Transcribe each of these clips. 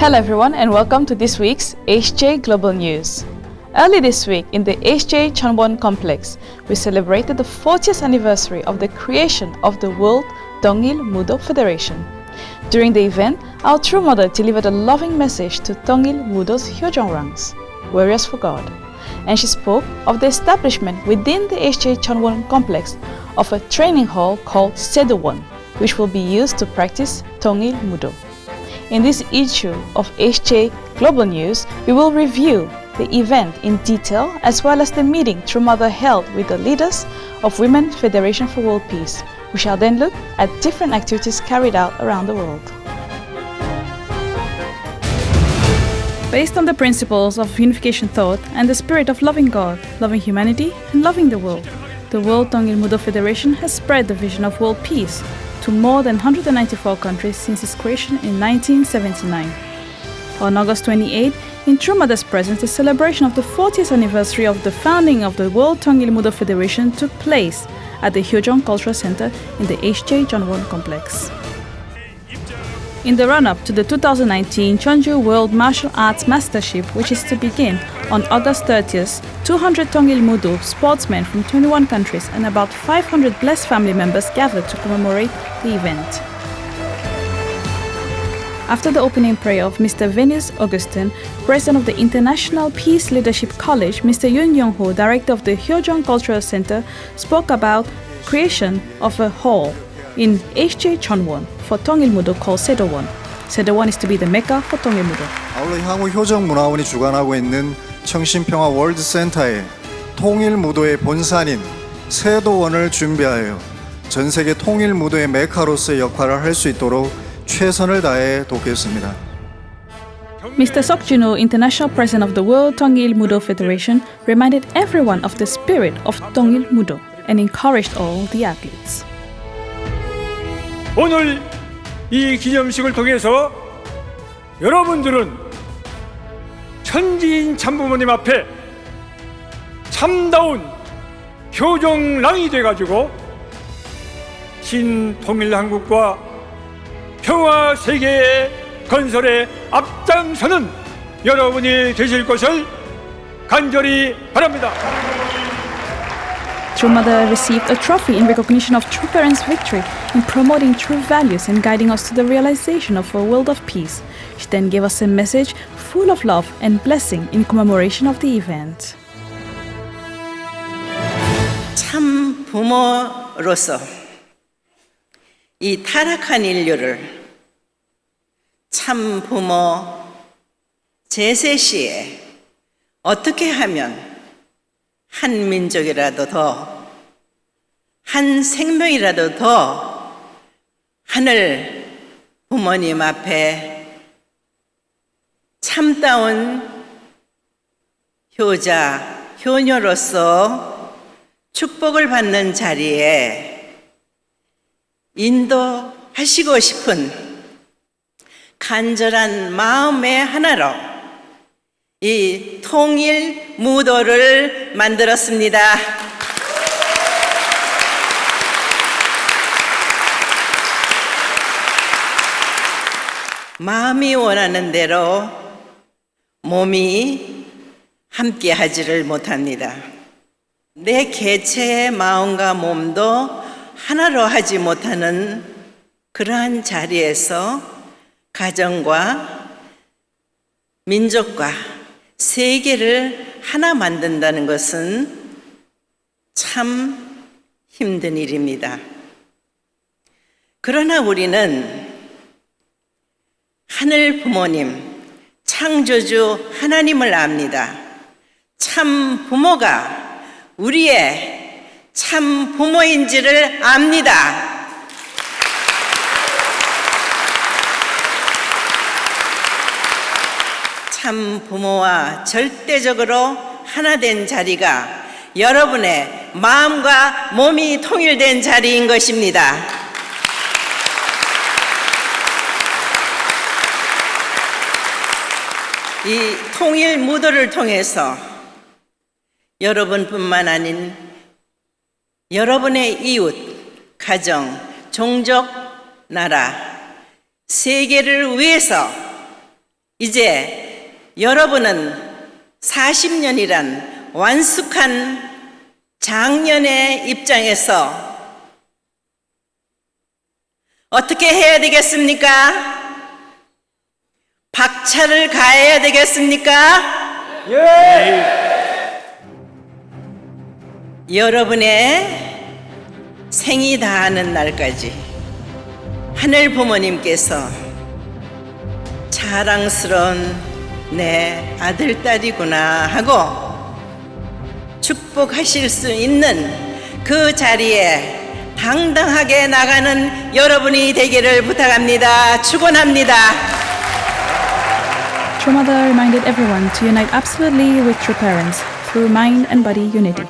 Hello everyone and welcome to this week's HJ Global News. Early this week in the HJ Chonwon complex, we celebrated the 40th anniversary of the creation of the World Dongil Mudo Federation. During the event, our True Mother delivered a loving message to Dongil Mudo's Hyojeongrangs, warriors for God, and she spoke of the establishment within the HJ Chonwon complex of a training hall called Sedowon, which will be used to practice Dongil Mudo. In this issue of HJ Global News, we will review the event in detail as well as the meeting True Mother held with the leaders of Women's Federation for World Peace. We shall then look at different activities carried out around the world. Based on the principles of unification thought and the spirit of loving God, loving humanity, and loving the World Dongil Mudo Federation has spread the vision of world peace to more than 194 countries since its creation in 1979. On August 28, in True Mother's presence, the celebration of the 40th anniversary of the founding of the World Dongil Mudo Federation took place at the Hyojeong Cultural Center in the HJ Chonwon complex. In the run-up to the 2019 Cheonju World Martial Arts Mastership, which is to begin on August 30th, 200 Dongil Mudo sportsmen from 21 countries and about 500 blessed family members gathered to commemorate the event. After the opening prayer of Mr. Venus Augustin, President of the International Peace Leadership College, Mr. Yoon Young-ho, Director of the Hyojeong Cultural Center, spoke about creation of a hall in HJ Chonwon for Dongil Mudo called Sedowon. Sedowon is to be the Mecca for Dongil Mudo. 아울러 향후 효정문화원이 주관하고 있는 청신평화 월드센터에 통일 무도의 본산인 세도원을 준비하여 전 세계 통일 무도의 메카로서의 역할을 할 수 있도록 최선을 다해 돕겠습니다. Mr. Sok Jun-ho, International President of the World Dongil Mudo Federation, reminded everyone of the spirit of Dongil Mudo and encouraged all the athletes. 오늘 이 기념식을 통해서 여러분들은 천지인 참부모님 앞에 참다운 효정랑이 돼가지고 신통일한국과 평화 세계의 건설에 앞장서는 여러분이 되실 것을 간절히 바랍니다. True Mother received a trophy in recognition of True Parents' victory in promoting true values and guiding us to the realization of a world of peace. She then gave us a message full of love and blessing in commemoration of the event. 참 부모로서 이 타락한 인류를 참 부모 제세 시에 어떻게 하면 한 민족이라도 더, 한 생명이라도 더 하늘 부모님 앞에 참다운 효자, 효녀로서 축복을 받는 자리에 인도하시고 싶은 간절한 마음의 하나로 이 통일 무도를 만들었습니다. 마음이 원하는 대로 몸이 함께 하지를 못합니다. 내 개체의 마음과 몸도 하나로 하지 못하는 그러한 자리에서 가정과 민족과 세계를 하나 만든다는 것은 참 힘든 일입니다. 그러나 우리는 하늘 부모님, 창조주 하나님을 압니다. 참 부모가 우리의 참 부모인지를 압니다. 참 부모와 절대적으로 하나 된 자리가 여러분의 마음과 몸이 통일된 자리인 것입니다. 이 통일 무도를 통해서 여러분뿐만 아닌 여러분의 이웃, 가정, 종족, 나라, 세계를 위해서 이제 여러분은 40년이란 완숙한 장년의 입장에서 어떻게 해야 되겠습니까? 박차를 가해야 되겠습니까? 여러분의 생이 다하는 날까지 하늘 부모님께서 자랑스러운 내 아들, 딸이구나 하고 축복하실 수 있는 그 자리에 당당하게 나가는 여러분이 되기를 부탁합니다. 축원합니다. True Mother reminded everyone to unite absolutely with true parents through mind and body unity.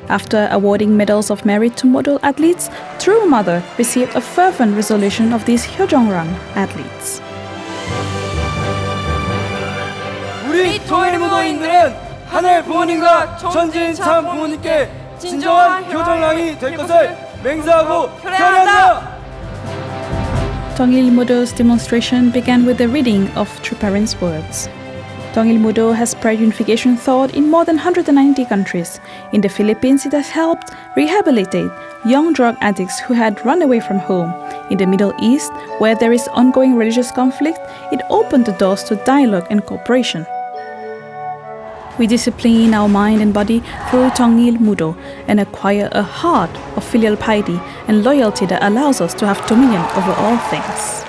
After awarding medals of merit to model athletes, True Mother received a fervent resolution of these Hyojongrang athletes. 우리 통일무도인들은 하늘 부모님과 천지인 참 부모님께 진정한 교정랑이 될 것을 맹세하고 결의한다. Tongil Mudo's demonstration began with the reading of True Parents' words. Tongil Mudo has spread unification thought in more than 190 countries. In the Philippines, it has helped rehabilitate young drug addicts who had run away from home. In the Middle East, where there is ongoing religious conflict, it opened the doors to dialogue and cooperation. We discipline our mind and body through Tongil Mudo and acquire a heart of filial piety and loyalty that allows us to have dominion over all things.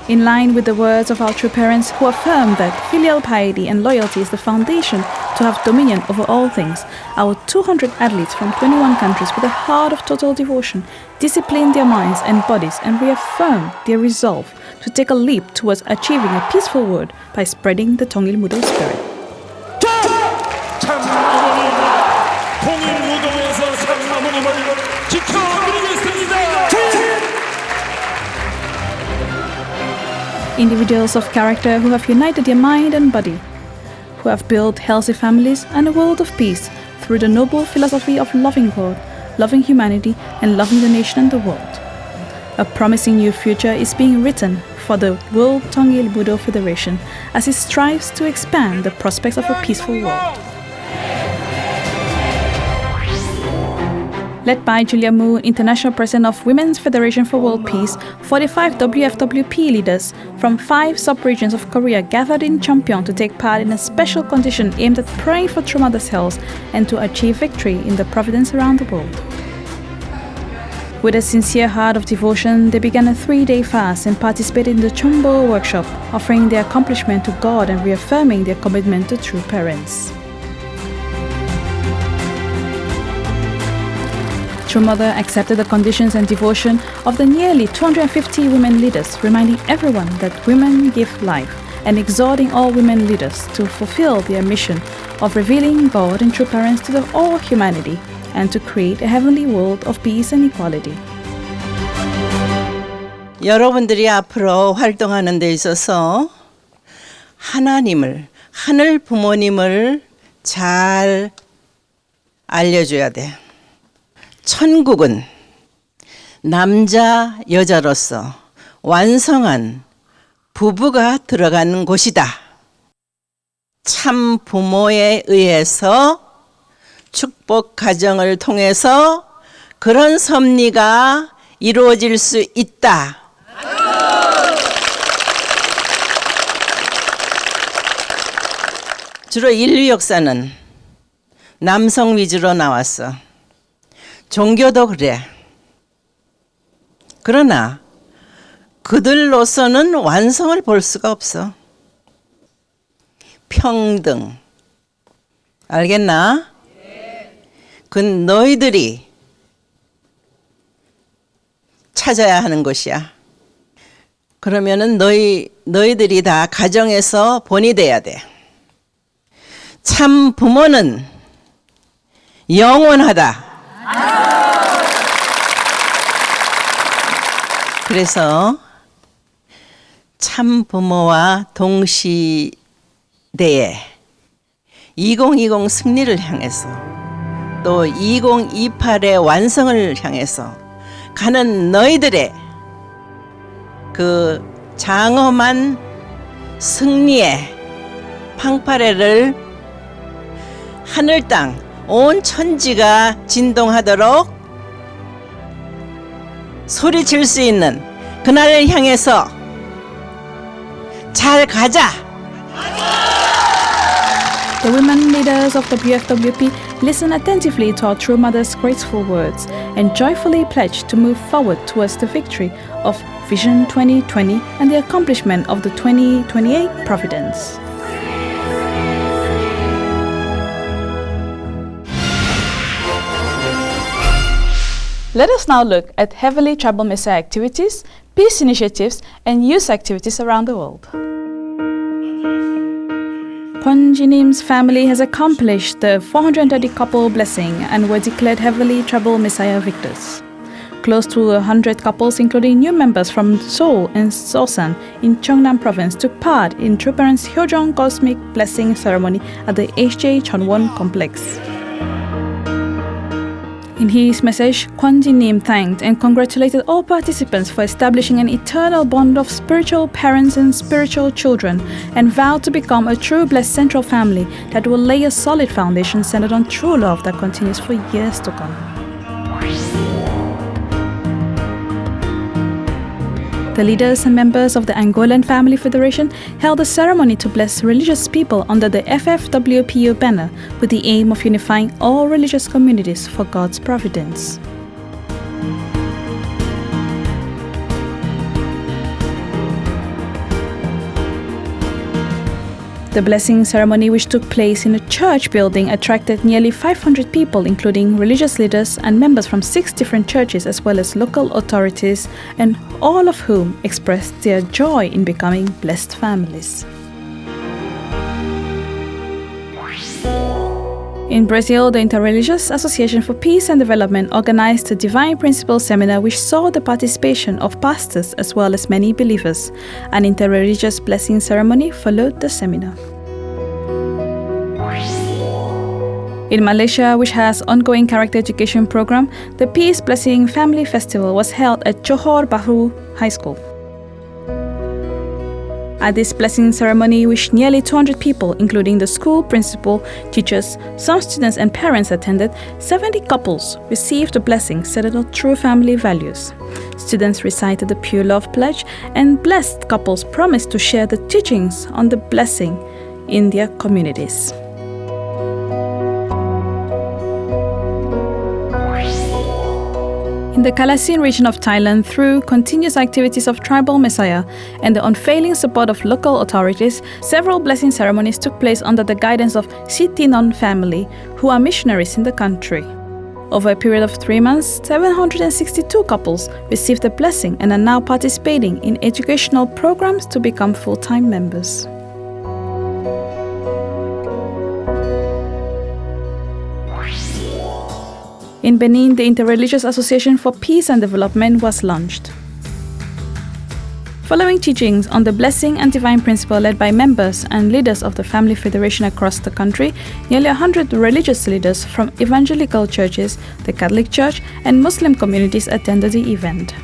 In line with the words of our true parents who affirm that filial piety and loyalty is the foundation to have dominion over all things, our 200 athletes from 21 countries with a heart of total devotion discipline their minds and bodies and reaffirm their resolve to take a leap towards achieving a peaceful world by spreading the Tongil Mudo spirit. 통일무도에서 참나무님을 지켜드리겠습니다. Individuals of character who have united their mind and body, who have built healthy families and a world of peace through the noble philosophy of loving God, loving humanity, and loving the nation and the world. A promising new future is being written for the World Tongil Mudo Federation as it strives to expand the prospects of a peaceful world. Led by Julia Mu, International President of Women's Federation for World Peace, 45 WFWP leaders from 5 sub-regions of Korea gathered in Cheongpyeong to take part in a special condition aimed at praying for True Mother's health and to achieve victory in the providence around the world. With a sincere heart of devotion, they began a 3-day fast and participated in the Chombo workshop, offering their accomplishment to God and reaffirming their commitment to true parents. True Mother accepted the conditions and devotion of the nearly 250 women leaders, reminding everyone that women give life and exhorting all women leaders to fulfill their mission of revealing God and true parents to all humanity and to create a heavenly world of peace and equality. 여러분들이 앞으로 활동하는 데 있어서 하나님을, 하늘 부모님을 잘 알려줘야 돼. 천국은 남자, 여자로서 완성한 부부가 들어가는 곳이다. 참 부모에 의해서 축복 가정을 통해서 그런 섭리가 이루어질 수 있다. 주로 인류 역사는 남성 위주로 나왔어. 종교도 그래. 그러나 그들로서는 완성을 볼 수가 없어. 평등. 알겠나? 그 너희들이 찾아야 하는 것이야. 그러면은 너희들이 다 가정에서 본이 돼야 돼. 참 부모는 영원하다. 그래서 참 부모와 동시대에 2020 승리를 향해서 또 2028의 완성을 향해서 가는 너희들의 그 장엄한 승리의 팡파레를 하늘 땅 온 천지가 진동하도록 소리칠 수 있는 그날을 향해서 잘 가자. The women leaders of WFWP listen attentively to our true mother's graceful words and joyfully pledge to move forward towards the victory of Vision 2020 and the accomplishment of the 2028 Providence. Let us now look at Heavenly Tribal Messiah activities, peace initiatives, and youth activities around the world. Ponjinim's family has accomplished the 430 couple blessing and were declared Heavenly Tribal Messiah victors. Close to 100 couples, including new members from Seoul and Seosan in Cheongnam Province, took part in True Parents Hyojong Cosmic Blessing Ceremony at the HJ Chonwon Complex. In his message, Kwon Ji-nim thanked and congratulated all participants for establishing an eternal bond of spiritual parents and spiritual children, and vowed to become a true blessed central family that will lay a solid foundation centered on true love that continues for years to come. The leaders and members of the Angolan Family Federation held a ceremony to bless religious people under the FFWPU banner with the aim of unifying all religious communities for God's providence. The blessing ceremony, which took place in a church building, attracted nearly 500 people, including religious leaders and members from 6 different churches, as well as local authorities, and all of whom expressed their joy in becoming blessed families. In Brazil, the Interreligious Association for Peace and Development organized a Divine Principles seminar which saw the participation of pastors as well as many believers. An interreligious blessing ceremony followed the seminar. In Malaysia, which has ongoing character education program, the Peace Blessing Family Festival was held at Johor Bahru High School. At this blessing ceremony, which nearly 200 people, including the school principal, teachers, some students and parents attended, 70 couples received the blessing centered on true family values. Students recited the Pure Love Pledge, and blessed couples promised to share the teachings on the blessing in their communities. In the Kalasin region of Thailand, through continuous activities of Tribal Messiah and the unfailing support of local authorities, several blessing ceremonies took place under the guidance of Sitinon family, who are missionaries in the country. Over a period of 3 months, 762 couples received the blessing and are now participating in educational programs to become full-time members. In Benin, the Interreligious Association for Peace and Development was launched. Following teachings on the blessing and divine principle led by members and leaders of the Family Federation across the country, nearly 100 religious leaders from evangelical churches, the Catholic Church, and Muslim communities attended the event.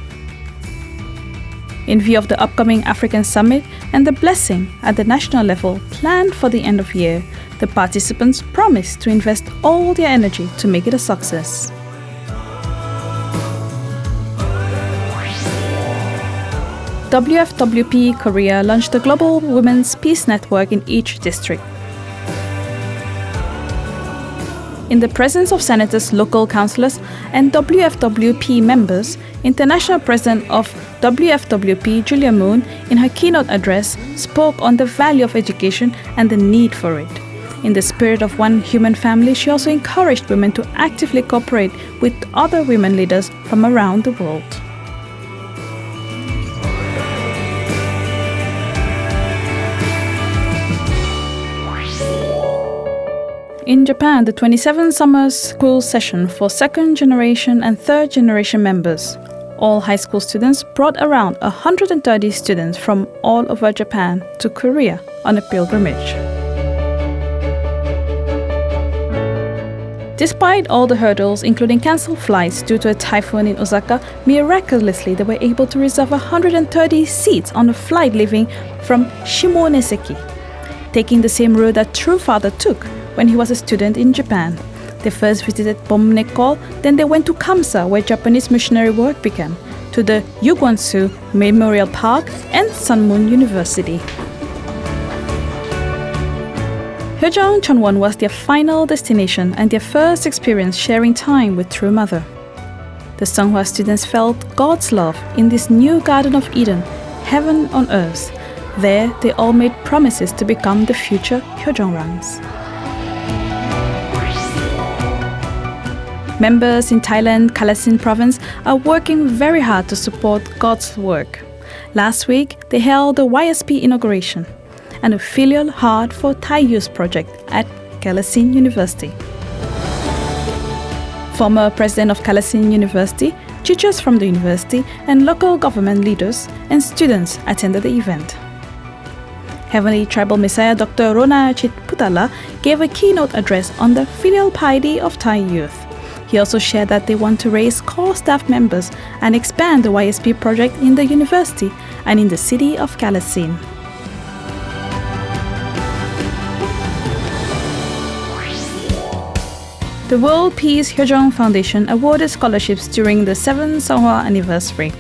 In view of the upcoming African Summit and the blessing at the national level planned for the end of year, the participants promised to invest all their energy to make it a success. WFWP Korea launched the Global Women's Peace Network in each district. In the presence of senators, local councillors, and WFWP members, International President of WFWP, Julia Moon, in her keynote address, spoke on the value of education and the need for it. In the spirit of one human family, she also encouraged women to actively cooperate with other women leaders from around the world. In Japan, the 27th summer school session for second generation and third generation members. All high school students brought around 130 students from all over Japan to Korea on a pilgrimage. Despite all the hurdles, including cancelled flights due to a typhoon in Osaka, miraculously they were able to reserve 130 seats on a flight leaving from Shimonoseki, taking the same route that True Father took when he was a student in Japan. They first visited Bomnekol, then they went to Kamsa, where Japanese missionary work began, to the Yugwansu Memorial Park and Sunmun University. Hyojong Chunwon was their final destination and their first experience sharing time with True Mother. The Songhua students felt God's love in this new Garden of Eden, heaven on earth. There, they all made promises to become the future Hyojongrangs. Members in Thailand, Kalasin province are working very hard to support God's work. Last week, they held the YSP inauguration and a filial heart for Thai Youth project at Kalasin University. Former president of Kalasin University, teachers from the university, and local government leaders and students attended the event. Heavenly Tribal Messiah Dr. Rona Chitputala gave a keynote address on the filial piety of Thai youth. He also shared that they want to raise core staff members and expand the YSP project in the university and in the city of Kalasin. The World Peace Hyojong Foundation awarded scholarships during the 7th Songhua anniversary.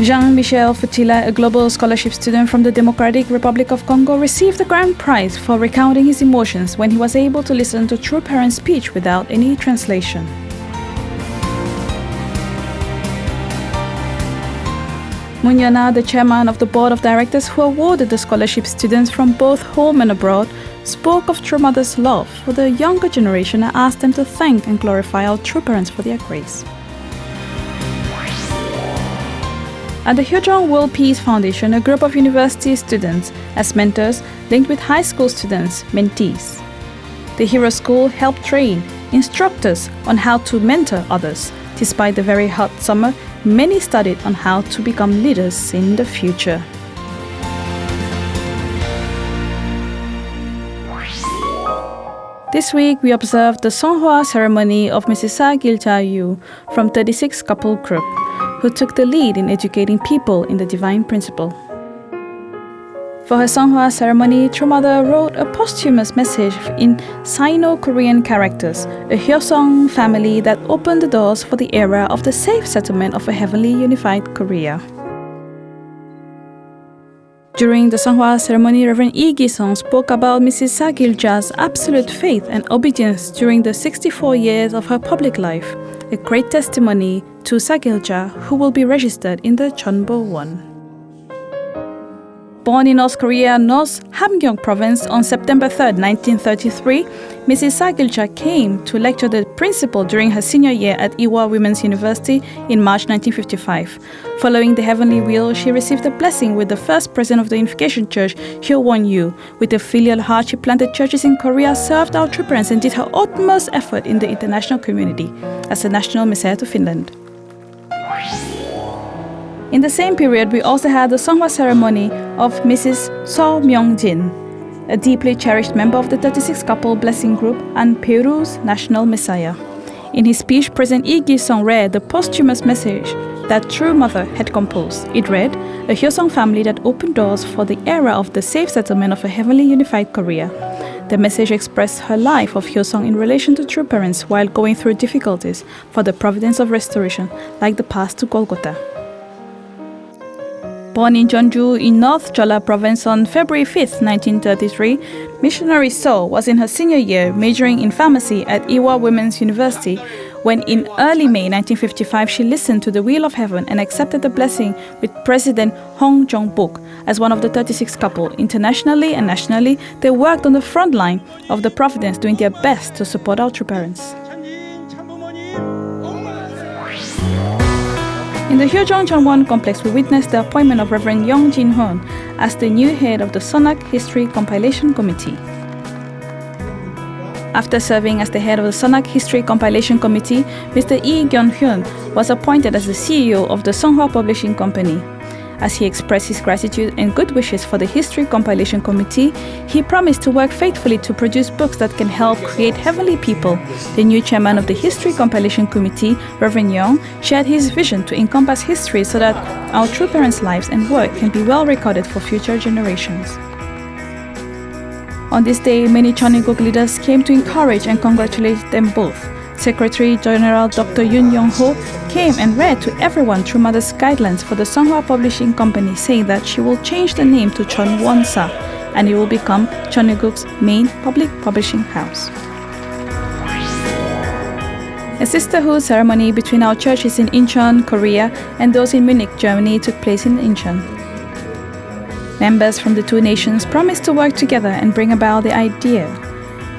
Jean-Michel Futila, a global scholarship student from the Democratic Republic of Congo, received the grand prize for recounting his emotions when he was able to listen to True Parents' speech without any translation. Munyana, the chairman of the board of directors who awarded the scholarship students from both home and abroad, spoke of True Mother's love for the younger generation and asked them to thank and glorify our True Parents for their grace. At the Hyojong World Peace Foundation, a group of university students, as mentors, linked with high school students, mentees. The Hero School helped train instructors on how to mentor others. Despite the very hot summer, many studied on how to become leaders in the future. This week, we observed the Songhua ceremony of Mrs. Sa Gilcha Yu from 36 Couple Group, who took the lead in educating people in the divine principle. For her Songhua ceremony, True Mother wrote a posthumous message in Sino-Korean characters, a Hyosung family that opened the doors for the era of the safe settlement of a heavenly unified Korea. During the Songhua ceremony, Reverend Lee Gi-sung spoke about Mrs. Sa Gilcha's absolute faith and obedience during the 64 years of her public life, a great testimony to Sa Gilcha, who will be registered in the Chonbo 1. Born in North Korea, North Hamgyong province on September 3, 1933, Mrs. Sa Gilcha came to lecture the principal during her senior year at Ewha Women's University in March 1955. Following the heavenly wheel, she received a blessing with the first president of the Unification Church, Hyo Won-yu. With the filial heart, she planted churches in Korea, served our True Parents, and did her utmost effort in the international community as a national messiah to Finland. In the same period, we also had the Songhua ceremony of Mrs. So Myung-jin, a deeply cherished member of the 36 Couple Blessing Group and Peru's national messiah. In his speech, President Lee Gi-sung read the posthumous message that True Mother had composed. It read, a Hyosung family that opened doors for the era of the safe settlement of a heavenly unified Korea. The message expressed her life of Hyosung in relation to True Parents while going through difficulties for the providence of restoration, like the path to Golgotha. Born in Jeonju in North Jeolla Province on February 5, 1933, missionary So was in her senior year majoring in pharmacy at Ewha Women's University when in early May 1955 she listened to the Wheel of Heaven and accepted the blessing with President Hong Jong-buk as one of the 36 couple. Internationally and nationally, they worked on the front line of the providence, doing their best to support our True Parents. In the Hyojong Chonwon complex, we witnessed the appointment of Reverend Yong Jin-hoon as the new head of the Sonak History Compilation Committee. After serving as the head of the Sonak History Compilation Committee, Mr. Lee Gyun-hyun was appointed as the CEO of the Songhua Publishing Company. As he expressed his gratitude and good wishes for the History Compilation Committee, he promised to work faithfully to produce books that can help create heavenly people. The new chairman of the History Compilation Committee, Reverend Young, shared his vision to encompass history so that our true parents' lives and work can be well recorded for future generations. On this day, many Choniguk leaders came to encourage and congratulate them both. Secretary General Dr. Yoon Young-ho came and read to everyone True Mother's guidelines for the Songhwa Publishing Company, saying that she will change the name to Chon Won-sa and it will become Choniguk's main public publishing house. A sisterhood ceremony between our churches in Incheon, Korea and those in Munich, Germany took place in Incheon. Members from the two nations promised to work together and bring about the idea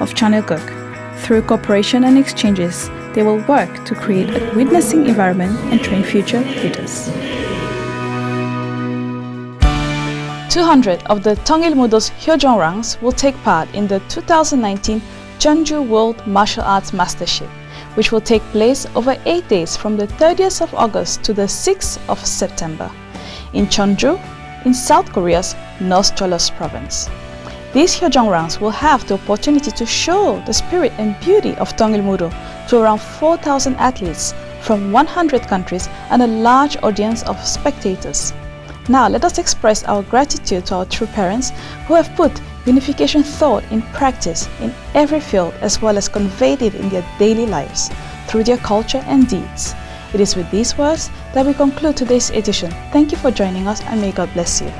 of Choniguk. Through cooperation and exchanges, they will work to create a witnessing environment and train future leaders. 200 of the Tongil Mudo's Hyojeongrangs will take part in the 2019 Jeonju World Martial Arts Mastership, which will take place over 8 days from the 30th of August to the 6th of September in Cheonju, in South Korea's North Cholos province. These Hyojeongrangs will have the opportunity to show the spirit and beauty of Tongil Mudo to around 4,000 athletes from 100 countries and a large audience of spectators. Now let us express our gratitude to our true parents who have put unification thought in practice in every field as well as conveyed it in their daily lives through their culture and deeds. It is with these words that we conclude today's edition. Thank you for joining us and may God bless you.